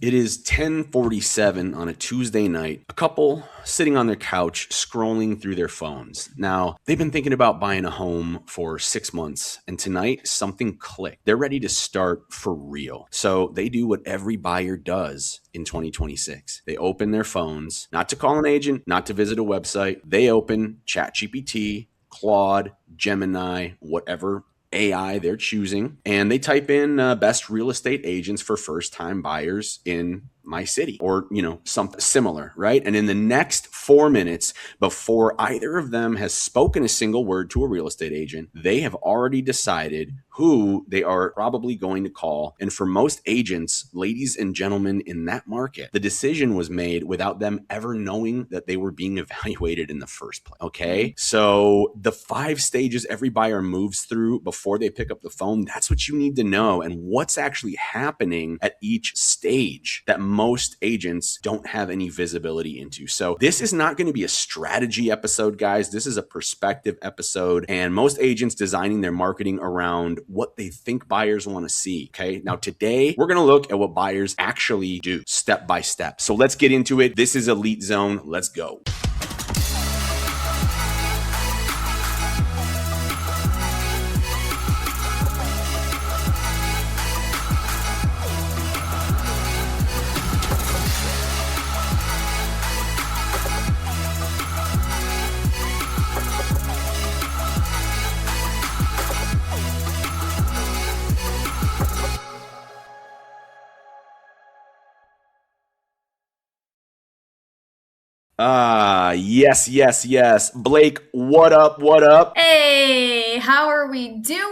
It is 10:47 on a Tuesday night. A couple sitting on their couch scrolling through their phones. Now, they've been thinking about buying a home for 6 months, and tonight something clicked. They're ready to start for real. So, they do what every buyer does in 2026. They open their phones, not to call an agent, not to visit a website. They open ChatGPT, Claude, Gemini, whatever AI they're choosing, and they type in best real estate agents for first time buyers in my city, or something similar, right? And in the next 4 minutes, before either of them has spoken a single word to a real estate agent, they have already decided who they are probably going to call. And for most agents, ladies and gentlemen, in that market, the decision was made without them ever knowing that they were being evaluated in the first place. Okay, so the 5 stages every buyer moves through before they pick up the phone, that's what you need to know, and what's actually happening at each stage that most agents don't have any visibility into. So this is not going to be a strategy episode, guys. This is a perspective episode, and most agents designing their marketing around what they think buyers want to see. Okay, now today we're going to look at what buyers actually do step by step. So let's get into it. This is Elite Zone. Let's go. Yes. Blake, what up? What up? Hey, how are we doing?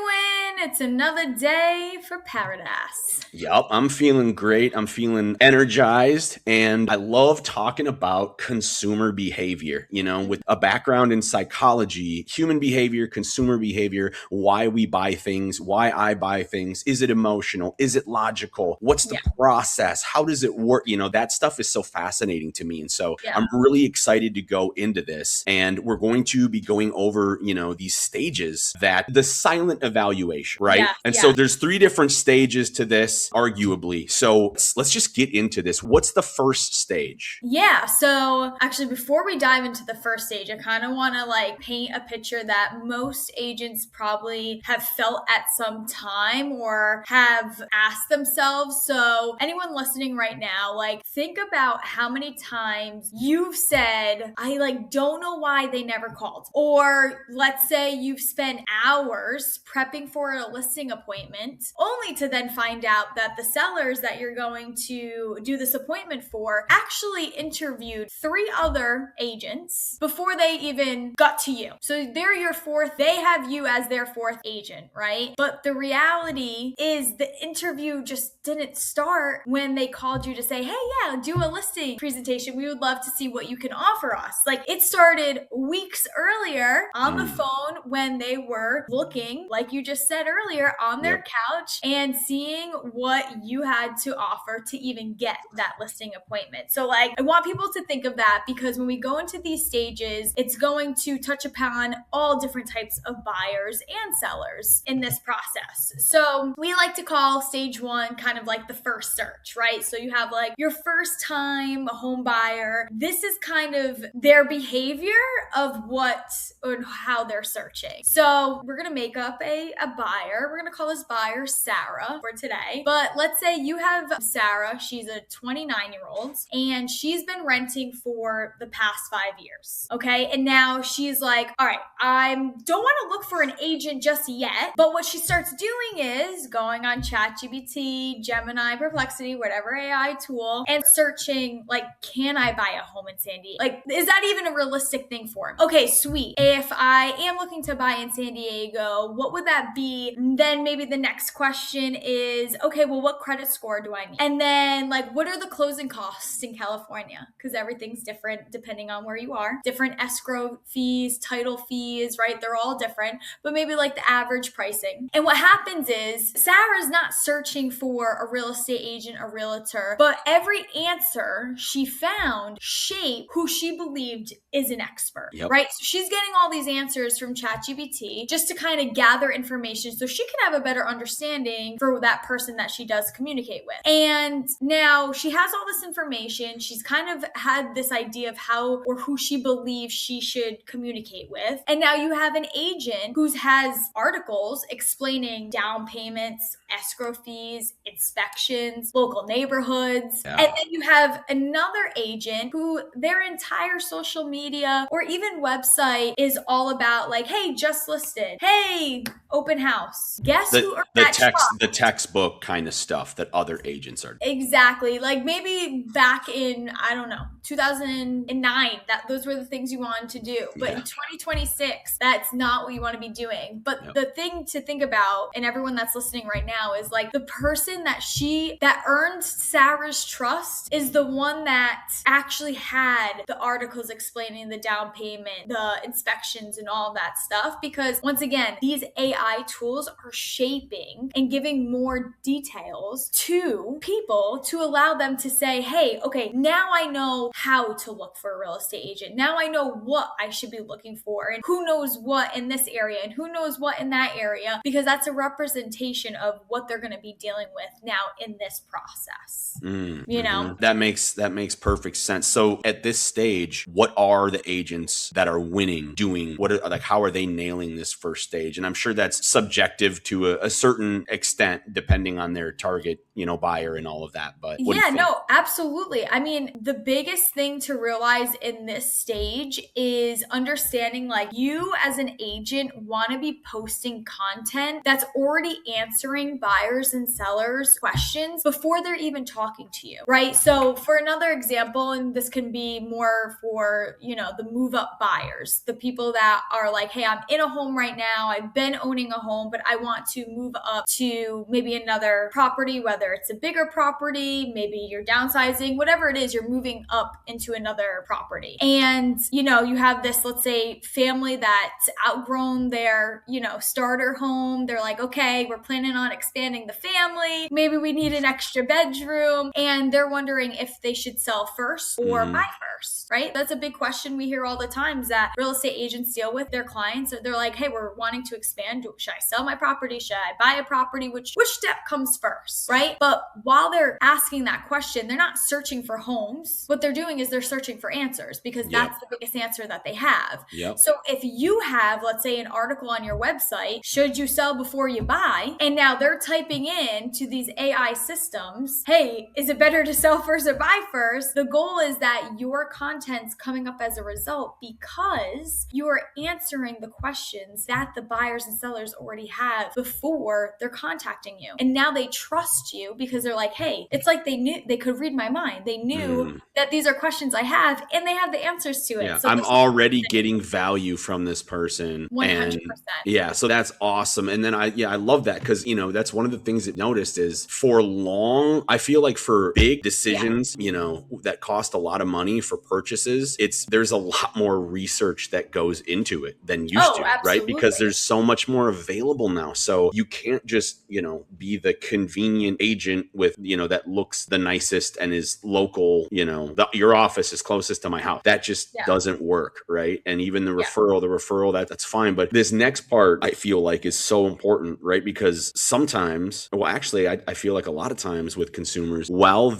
It's another day for paradise. Yep, I'm feeling great. I'm feeling energized, and I love talking about consumer behavior, with a background in psychology, human behavior, consumer behavior, why we buy things, why I buy things. Is it emotional? Is it logical? What's the process? How does it work? That stuff is so fascinating to me. And so I'm really excited to go into this, and we're going to be going over, these stages, that the silent evaluation, right? So there's 3 different stages to this, arguably. So let's just get into this. What's the first stage? Yeah, so actually before we dive into the first stage, I kind of want to paint a picture that most agents probably have felt at some time or have asked themselves. So anyone listening right now, think about how many times you've said, I don't know why they never called. Or let's say you've spent hours prepping for a listing appointment only to then find out that the sellers that you're going to do this appointment for actually interviewed 3 other agents before they even got to you. So they're your 4th, they have you as their 4th agent, right? But the reality is the interview just didn't start when they called you to say, hey, do a listing presentation. We would love to see what you can offer us. It started weeks earlier on the phone when they were looking, like you just said earlier, on their couch and seeing what you had to offer to even get that listing appointment. So I want people to think of that, because when we go into these stages, it's going to touch upon all different types of buyers and sellers in this process. So we like to call stage 1 kind of like the first search, right? So you have your first time home buyer. This is kind of their behavior of what or how they're searching. So we're going to make up a buyer. We're going to call this buyer Sarah for today. But let's say you have Sarah. She's a 29-year-old and she's been renting for the past 5 years. Okay. And now she's like, all right, I don't want to look for an agent just yet. But what she starts doing is going on ChatGPT, Gemini, Perplexity, whatever AI tool, and searching can I buy a home in San Diego? Is that even a realistic thing for me? Okay, sweet. If I am looking to buy in San Diego, what would that be? Then maybe the next question is, okay, well, what credit score do I need? And then what are the closing costs in California? Because everything's different depending on where you are. Different escrow fees, title fees, right? They're all different, but maybe the average pricing. And what happens is Sarah's not searching for a real estate agent, a realtor, but every answer she found shaped who she believed is an expert, right? So she's getting all these answers from ChatGPT just to kind of gather information so she can have a better understanding for that person that she does communicate with. And now she has all this information. She's kind of had this idea of how or who she believes she should communicate with. And now you have an agent who has articles explaining down payments, escrow fees, inspections, local neighborhoods. Yeah. And then you have another agent who their entire social media or even website is all about like, hey, just listed. Hey, open house. Guess who earned that trust? The textbook kind of stuff that other agents are. Exactly. Like maybe back in, I don't know, 2009, that those were the things you wanted to do. But in 2026, that's not what you want to be doing. But the thing to think about, and everyone that's listening right now, is like the person that earned Sarah's trust is the one that actually had the articles explaining the down payment, the inspections, and all that stuff. Because once again, these AI tools are shaping and giving more details to people to allow them to say, hey, okay, now I know how to look for a real estate agent. Now I know what I should be looking for and who knows what in this area and who knows what in that area, because that's a representation of what they're going to be dealing with now in this process. You know, that makes perfect sense. So at this stage, what are the agents that are winning doing? How are they nailing this first stage? And I'm sure that's subjective to a certain extent, depending on their target, buyer and all of that. But yeah, no, absolutely. I mean, the biggest thing to realize in this stage is understanding like you as an agent want to be posting content that's already answering buyers and sellers questions before they're even talking to you, right? So for another example, and this can be more for, the move up buyers, the people that are like, hey, I'm in a home right now. I've been owning a home, but I want to move up to maybe another property, whether it's a bigger property, maybe you're downsizing, whatever it is, you're moving up into another property. And, you have this, let's say, family that's outgrown their, starter home. They're like, okay, we're planning on expanding the family. Maybe we need an extra bedroom. And they're wondering if they should sell first or buy first, right? That's a big question we hear all the time that real estate agents deal with their clients. They're like, hey, we're wanting to expand. Should I sell my property? Should I buy a property? Which step comes first, right? But while they're asking that question, they're not searching for homes. What they're doing is they're searching for answers because that's the biggest answer that they have. So if you have, let's say, an article on your website, should you sell before you buy? And now they're typing in to these AI systems, hey, is it better to sell first or buy first? The goal is that your content's coming up as a result because you're answering the questions that the buyers and sellers already have before they're contacting you. And now they trust you because they're like, hey, it's like they could read my mind. They knew that these are questions I have and they have the answers to it. Yeah, so I'm already getting value from this person. 100%. And so that's awesome. And then I love that because, that's one of the things that noticed is for long, I feel like for big decisions, that cost a lot of money for purchases, there's a lot more research that goes into it than used to, absolutely. right? Because there's so much more available now. So you can't just, be the convenient agent with, that looks the nicest and is local, your office is closest to my house. That just doesn't work, right? And even the referral, that's fine. But this next part, I feel like is so important, right? Because sometimes, well, actually, I feel like a lot of times with consumers, while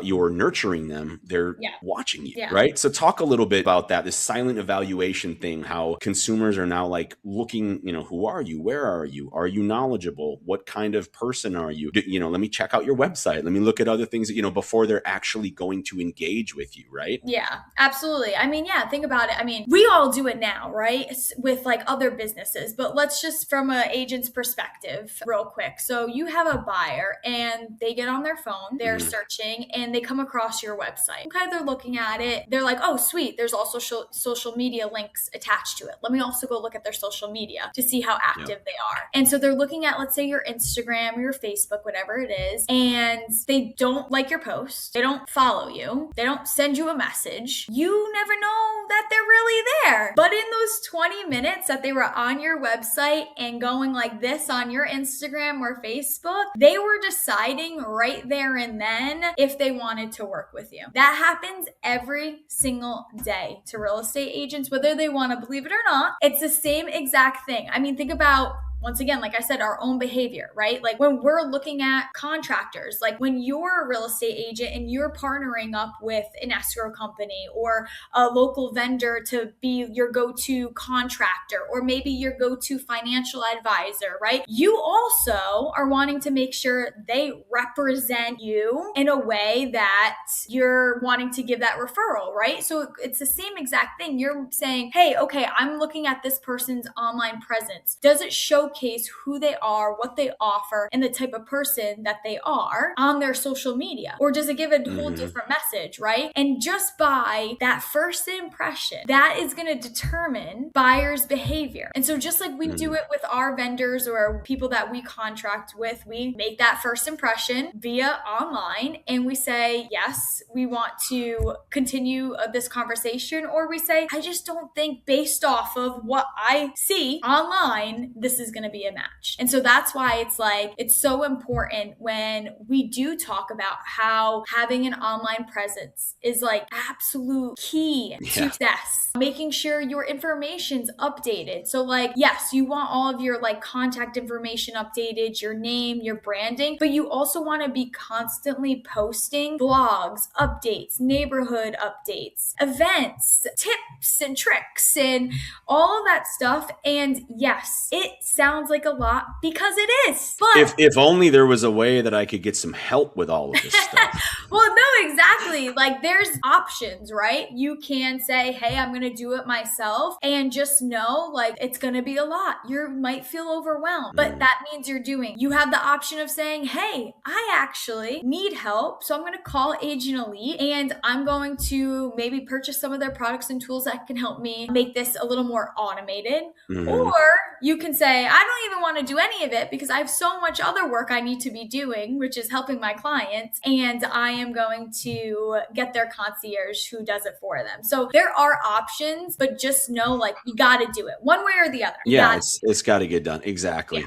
you're nurturing them, they're watching you, right? So talk a little bit about that, this silent evaluation thing, how consumers are now like looking, who are you? Where are you? Are you knowledgeable? What kind of person are you? Let me check out your website. Let me look at other things, before they're actually going to engage with you, right? Yeah, absolutely. I mean, think about it. I mean, we all do it now, right? With like other businesses, but let's just from an agent's perspective real quick. So you have a buyer and they get on their phone, they're searching and they come across your website. Okay, they're looking at it. They're like, oh, sweet. There's also social media links attached to it. Let me also go look at their social media to see how active they are. And so they're looking at, let's say, your Instagram or your Facebook, whatever it is, and they don't like your post. They don't follow you. They don't send you a message. You never know that they're really there. But in those 20 minutes that they were on your website and going like this on your Instagram or Facebook, they were deciding right there and then if they wanted to work with you. That happens every single day to real estate agents, whether they want to believe it or not. It's the same exact thing. I mean, think about once again, like I said, our own behavior, right? Like when we're looking at contractors, like when you're a real estate agent and you're partnering up with an escrow company or a local vendor to be your go-to contractor, or maybe your go-to financial advisor, right? You also are wanting to make sure they represent you in a way that you're wanting to give that referral, right? So it's the same exact thing. You're saying, hey, okay, I'm looking at this person's online presence. Does it showcase who they are, what they offer, and the type of person that they are on their social media? Or does it give a whole different message, right? And just by that first impression, that is going to determine buyers' behavior. And so just like we do it with our vendors or people that we contract with, we make that first impression via online and we say, yes, we want to continue this conversation, or we say, I just don't think based off of what I see online, this is going to be a match. And so that's why it's like, it's so important when we do talk about how having an online presence is like absolute key to success. Making sure your information's updated. So like, yes, you want all of your like contact information updated, your name, your branding, but you also want to be constantly posting blogs, updates, neighborhood updates, events, tips and tricks, and all of that stuff. And yes, it sounds like a lot because it is. But if only there was a way that I could get some help with all of this stuff. well, no, exactly. Like there's options, right? You can say, hey, I'm going to do it myself, and just know like it's going to be a lot. You might feel overwhelmed, but that means you have the option of saying, hey, I actually need help. So I'm going to call Agent Elite and I'm going to maybe purchase some of their products and tools that can help me make this a little more automated. Or you can say, I don't even want to do any of it because I have so much other work I need to be doing, which is helping my clients. And I am going to get their concierge who does it for them. So there are options, but just know like you got to do it one way or the other. Yeah, it's got to get done. Exactly.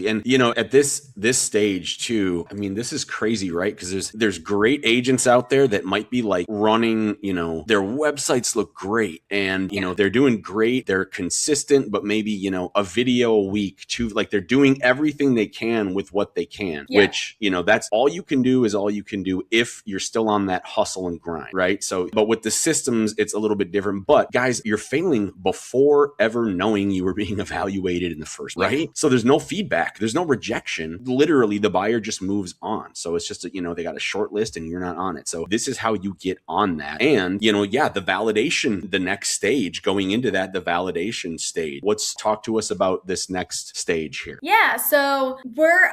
And you know, at this stage too, I mean, this is crazy, right? Because there's great agents out there that might be like running, you know, their websites look great and you know, they're doing great, they're consistent, but maybe, you know, a video a week too, like they're doing everything they can with what they can, which, you know, that's all you can do is all you can do if you're still on that hustle and grind, right? So, but with the systems, it's a little bit different. But guys, you're failing before ever knowing you were being evaluated in the first, right? So there's no feedback, there's no rejection. Literally, the buyer just moves on. So it's just, you know, they got a short list and you're not on it. So this is how you get on that. And, you know, the validation, the next stage going into that, the validation stage. Let's talk to us about this next stage here. Yeah. So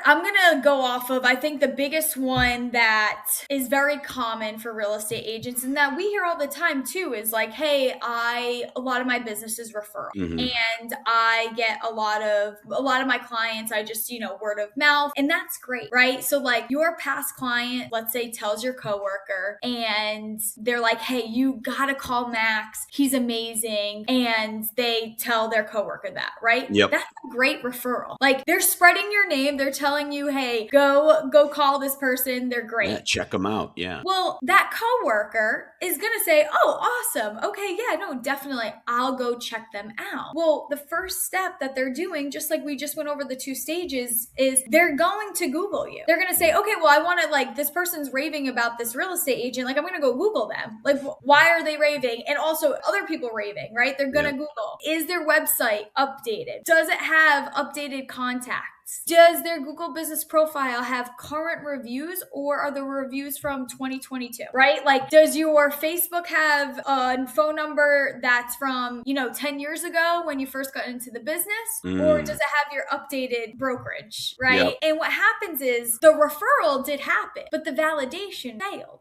I'm going to go off of, I think the biggest one that is very common for real estate agents and that we hear all the time too is like, hey, a lot of my business is referral and I get a lot of my clients, I just, you know, word of mouth, and that's great, right? So like your past client, let's say tells your coworker and they're like, hey, you got to call Max. He's amazing. And they tell their coworker that, right? That's a great referral. Like they're spreading your name. They're telling you, hey, go call this person. They're great. Yeah, check them out. Yeah. Well, that coworker is going to say, oh, awesome. Okay. Yeah, no, definitely. I'll go check them out. Well, the first step that they're doing, just like we just went over the 2 stages, is they're going to Google you. They're going to say, okay, well, I want to like, this person's raving about this real estate agent. Like, I'm going to go Google them. Like, why are they raving? And also other people raving, right? They're going to Google. Is their website updated? Does it have updated contacts? Does their Google business profile have current reviews or are the reviews from 2022, right? Like, does your Facebook have a phone number that's from, 10 years ago when you first got into the business? Or does it have your updated brokerage, right? And what happens is the referral did happen, but the validation failed.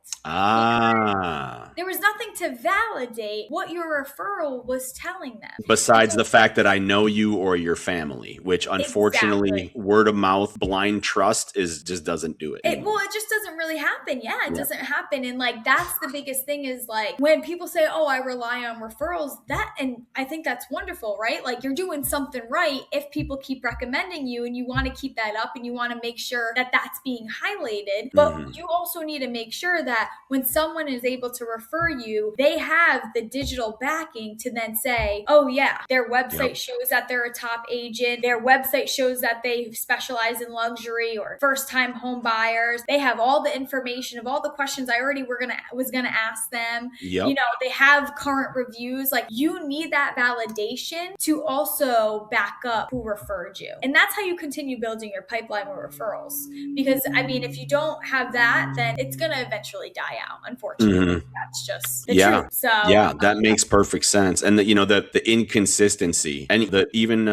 There was nothing to validate what your referral was telling them. Besides the fact that I know you or your family, which unfortunately word of mouth, blind trust just doesn't do it. Well, it just doesn't really happen. Yeah, it doesn't happen. And like, that's the biggest thing is like when people say, oh, I rely on referrals, and I think that's wonderful, right? Like you're doing something right if people keep recommending you and you want to keep that up and you want to make sure that that's being highlighted. But you also need to make sure that when someone is able to refer you, they have the digital backing to then say, oh yeah, their website shows that they're a top agent. Their website shows that they specialize in luxury or first-time home buyers. They have all the information of all the questions I already was gonna ask them. You know, they have current reviews. Like you need that validation to also back up who referred you. And that's how you continue building your pipeline with referrals. Because I mean, if you don't have that, then it's gonna eventually die out, unfortunately. That's just the truth. So that makes perfect sense. And the inconsistency and even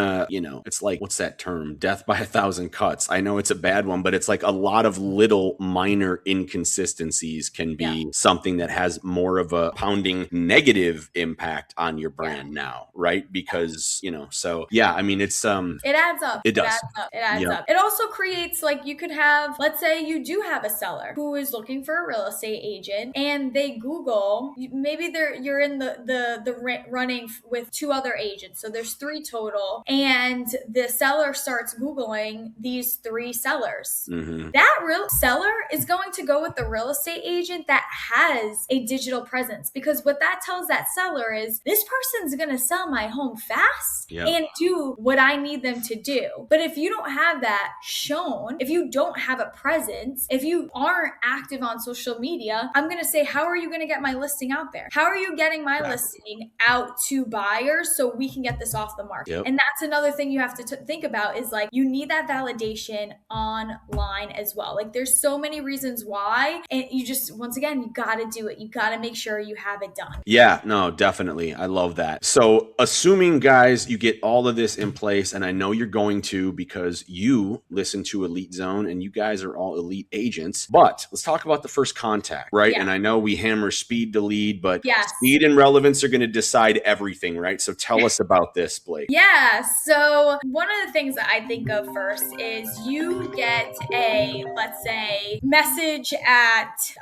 it's like, what's that term? Death by 1,000 cuts. I know it's a bad one, but it's like a lot of little minor inconsistencies can be something that has more of a pounding negative impact on your brand now, right? Because, I mean, it's it adds up. It does. It adds up. It also creates, like, you could have, let's say you do have a seller who is looking for a real estate agent and they Google, maybe you're in the running with 2 other agents. So there's 3 total. And the seller starts Googling these 3 sellers. That real seller is going to go with the real estate agent that has a digital presence, because what that tells that seller is this person's going to sell my home fast and do what I need them to do. But if you don't have that shown, if you don't have a presence, if you aren't active on social media, I'm going to say, how are you going to get my listing out there? How are you getting my listing out to buyers so we can get this off the market? And that's another thing you have to think about is like, you need that validation online as well. Like there's so many reasons why, and you just, once again, you got to do it. You got to make sure you have it done. Yeah, no, definitely. I love that. So assuming, guys, you get all of this in place, and I know you're going to because you listen to Elite Zone and you guys are all elite agents, but let's talk about the first contact, right? And I know we hammer speed to lead, but speed and relevance are going to decide everything, right? So tell us about this, Blake. Yeah, so one of the things that I think of first is you get a, let's say, message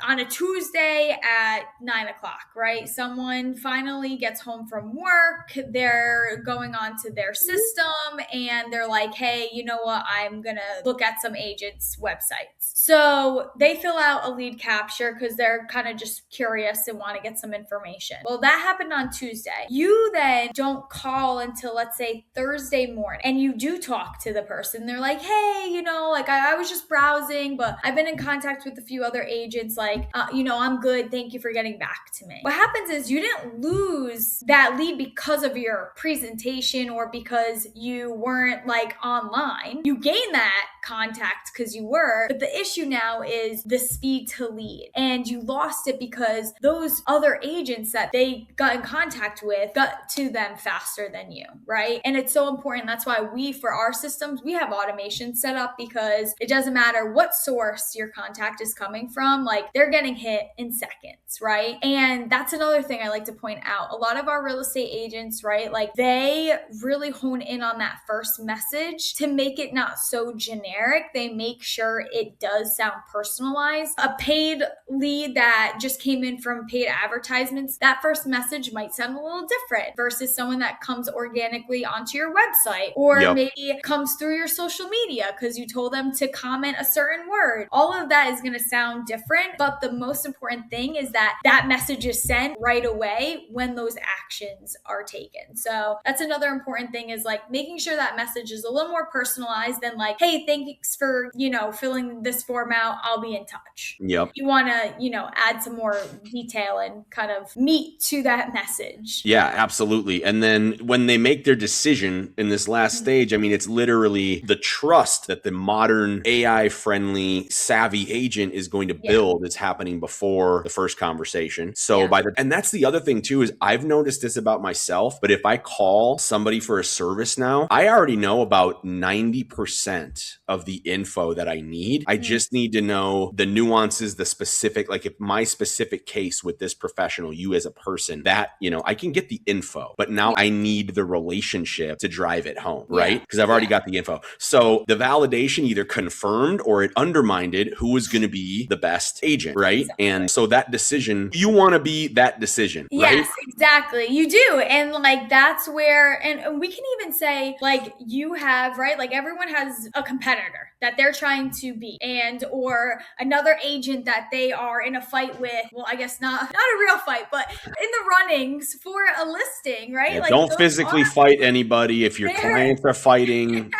on a Tuesday at 9 o'clock, right? Someone finally gets home from work, they're going on to their system and they're like, hey, you know what? I'm gonna look at some agents' websites. So they fill out a lead capture because they're kind of just curious and want to get some information. Well, that happened on Tuesday. You then don't call until, let's say, Thursday morning, and you do talk to the person. They're like, hey, like I was just browsing, but I've been in contact with a few other agents. Like, I'm good. Thank you for getting back to me. What happens is you didn't lose that lead because of your presentation or because you weren't like online. You gained that contact because you were, but the issue now is the speed to lead, and you lost it because those other agents that they got in contact with got to them faster than you, right? And it's so important. That's why for our systems, we have automation set up, because it doesn't matter what source your contact is coming from, like they're getting hit in seconds, right? And that's another thing I like to point out. A lot of our real estate agents, right, like they really hone in on that first message to make it not so generic. They make sure it does sound personalized. A paid lead that just came in from paid advertisements, that first message might sound a little different versus someone that comes organically onto your website, or maybe comes through your social media because you told them to comment a certain word. All of that is going to sound different, but the most important thing is that message is sent right away when those actions are taken. So that's another important thing, is like making sure that message is a little more personalized than like, hey, thanks for, filling this form out. I'll be in touch. You want to, add some more detail and kind of meat to that message. Yeah, absolutely. And then when they make their decision in this last stage, I mean, it's literally the trust that the modern AI-friendly savvy agent is going to build is happening before the first conversation. So and that's the other thing too, is I've noticed this about myself, but if I call somebody for a service now, I already know about 90% of the info that I need. I just need to know the nuances, the specific, like if my specific case with this professional, you as a person, that, I can get the info, but now I need the relationship to drive it home, right? Because I've already got the info. So the validation either confirmed or it undermined who was going to be the best agent, right? Exactly. And so that decision, you want to be that decision, right? Yes, exactly. You do. And like that's where, and we can even say like you have, right? Like everyone has a competitor that they're trying to beat and or another agent that they are in a fight with. Well, I guess not a real fight, but in the runnings for a listing, right? Yeah, Like don't those physically fight anybody. If your there clients are fighting,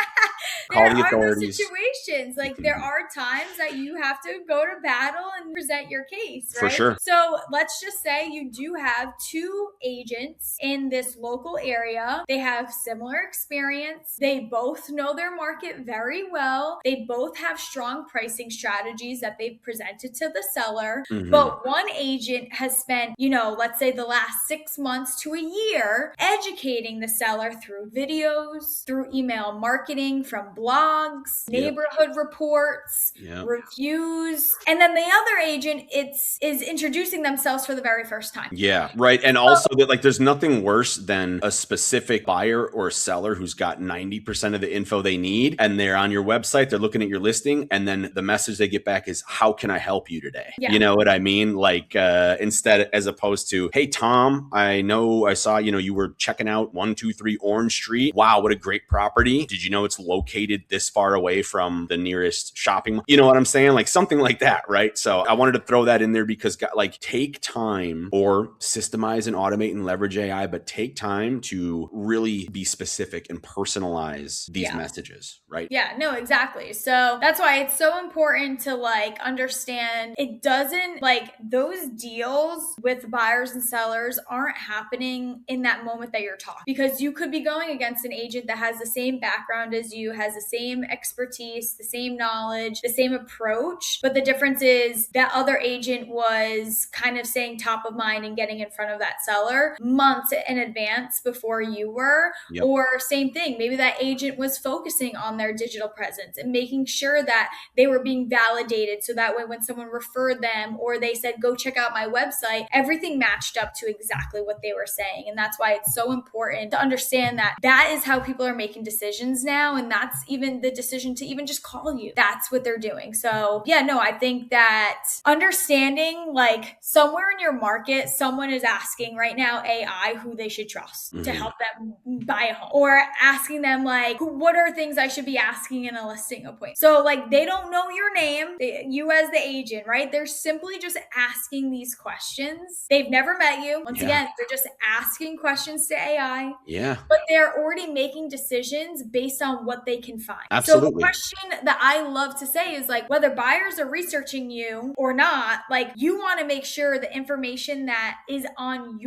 call there the are those authorities. situations. Like there are times that you have to go to battle and present your case, For right? sure. So let's just say you do have two agents in this local area. They have similar experience. They both know their market very well. They both have strong pricing strategies that they've presented to the seller. Mhm. But one agent has spent, let's say the last 6 months to a year educating the seller through videos, through email marketing, from blogs, Yep. neighborhood reports, Yep. reviews, and then the other agent is introducing themselves for the very first time. Yeah, right. And also that like there's nothing worse than a specific buyer or seller who's got 90% of the info they need and they're on your website, they're looking at your listing, and then the message they get back is, how can I help you today? Yeah. You know what I mean? Like instead, as opposed to, hey Tom, I know I saw, you were checking out 123 Orange Street. Wow, what a great property. Did you know it's located this far away from the nearest shopping? You know what I'm saying? Like something like that, right? So I wanted to throw that in there because like take time or systemize and automate and leverage AI, but take time to really be specific and personalize these messages, right? Yeah, no, exactly. So that's why it's so important to like understand it doesn't like those deals with buyers and sellers aren't happening in that moment that you're talking, because you could be going against an agent that has the same background as you, has the same expertise, the same knowledge, the same approach. But the difference is that other agent was kind of staying top of mind and getting in front of that seller months in advance before you were. Yep. Or same thing, maybe that agent was focusing on their digital presence and making sure that they were being validated, so that way when someone referred them or they said go check out my website, everything matched up to exactly what they were saying. And that's why it's so important to understand that that is how people are making decisions now, and that's even the decision to even just call you, that's what they're doing. So yeah, no, I think that understanding like somewhere in your market someone is asking right now AI who they should trust to help them buy a home, or asking them like what are things I should be asking in a listing appointment. So like they don't know your name, you as the agent, right? They're simply just asking these questions. They've never met you. Once again, they're just asking questions to AI. Yeah. But they're already making decisions based on what they can find. Absolutely. So the question that I love to say is like whether buyers are researching you or not, like you want to make sure the information that is on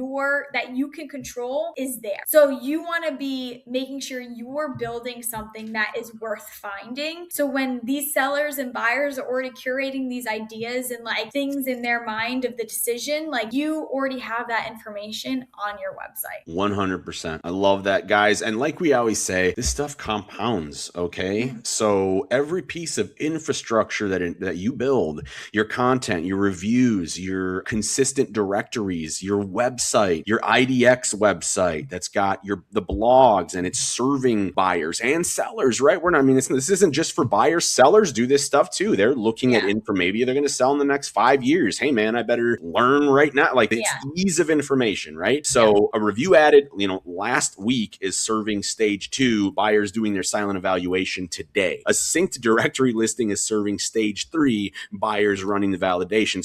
that you can control is there. So you want to be making sure you're building something that is worth finding. So when these sellers and buyers are already curating these ideas and like things in their mind of the decision, like you already have that information on your website. 100%. I love that, guys. And like we always say, this stuff compounds, okay? So every piece of infrastructure that you build, your content, your reviews, your consistent directories, your website, your IDX website that's got the blogs and it's serving buyers and sellers, right? This isn't just for buyers. Sellers do this stuff too. They're looking at info. Maybe they're going to sell in the next 5 years. Hey man, I better learn right now. Like it's ease of information, right? So a review added, last week is serving stage 2, buyers doing their silent evaluation today. A synced directory listing is serving stage 3, buyers running the validation.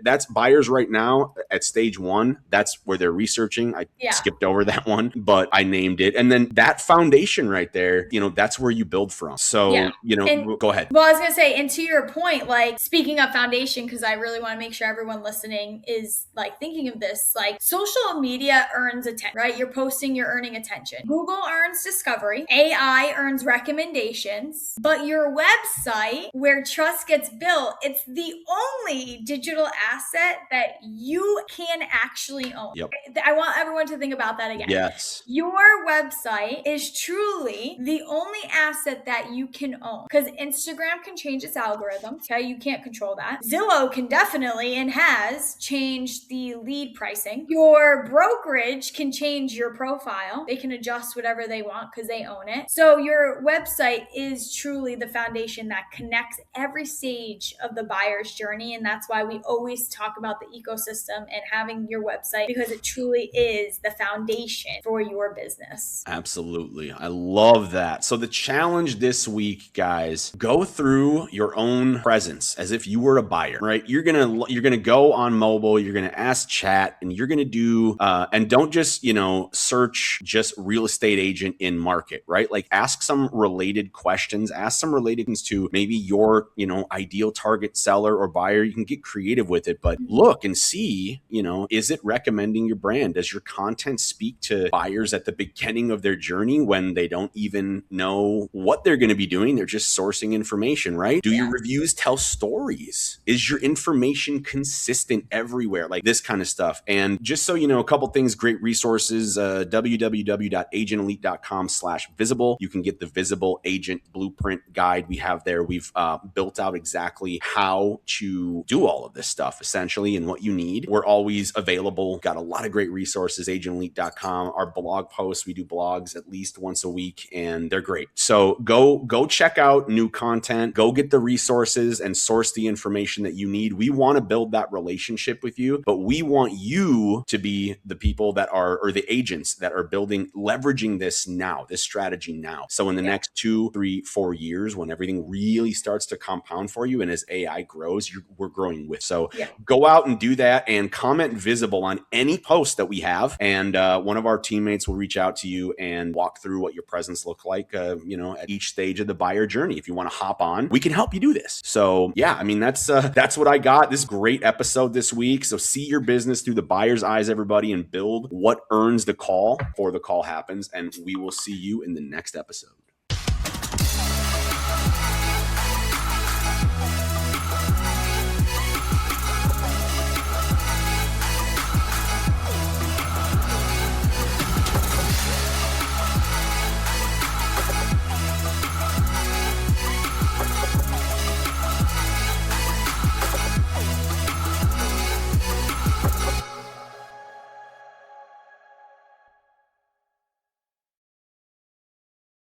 That's buyers right now at stage 1. That's where they're researching. I skipped over that one, but I named it. And then that foundation right there, that's where you build from. So, go ahead. Well, I was going to say, and to your point, like speaking of foundation, because I really want to make sure everyone listening is like thinking of this, like social media earns attention, right? You're posting, you're earning attention. Google earns discovery. AI earns recommendations. But your website, where trust gets built, it's the only digital asset that you can actually own. Yep. I want everyone to think about that again. Yes. Your website is truly the only asset that you can own, because Instagram can change its algorithm. Okay, you can't control that. Zillow can definitely and has changed the lead pricing. Your brokerage can change your profile. They can adjust whatever they want because they own it. So your your website is truly the foundation that connects every stage of the buyer's journey. And that's why we always talk about the ecosystem and having your website, because it truly is the foundation for your business. Absolutely. I love that. So the challenge this week, guys, go through your own presence as if you were a buyer, right? You're going to go on mobile, you're going to ask chat, and you're going to do and don't just, search just real estate agent in market, right? Like ask some related questions, ask some related things to maybe your, ideal target seller or buyer. You can get creative with it, but look and see, is it recommending your brand? Does your content speak to buyers at the beginning of their journey when they don't even know what they're going to be doing? They're just sourcing information, right? Do your reviews tell stories? Is your information consistent everywhere? Like this kind of stuff. And just so you know, a couple things, great resources, www.agentelite.com/visible. You can get the Visible Agent Blueprint guide we have there. We've built out exactly how to do all of this stuff essentially and what you need. We're always available. Got a lot of great resources, agentelite.com. Our blog posts, we do blogs at least once a week and they're great. So go check out new content, go get the resources and source the information that you need. We want to build that relationship with you, but we want you to be the people that are, or the agents that are leveraging this now, this strategy now. So in the next 2, 3, 4 years, when everything really starts to compound for you and as AI grows, we're growing with. So go out and do that and comment visible on any post that we have. And one of our teammates will reach out to you and walk through what your presence look like, at each stage of the buyer journey. If you want to hop on, we can help you do this. So yeah, I mean, that's what I got. This is a great episode this week. So see your business through the buyer's eyes, everybody, and build what earns the call before the call happens. And we will see you in the next episode.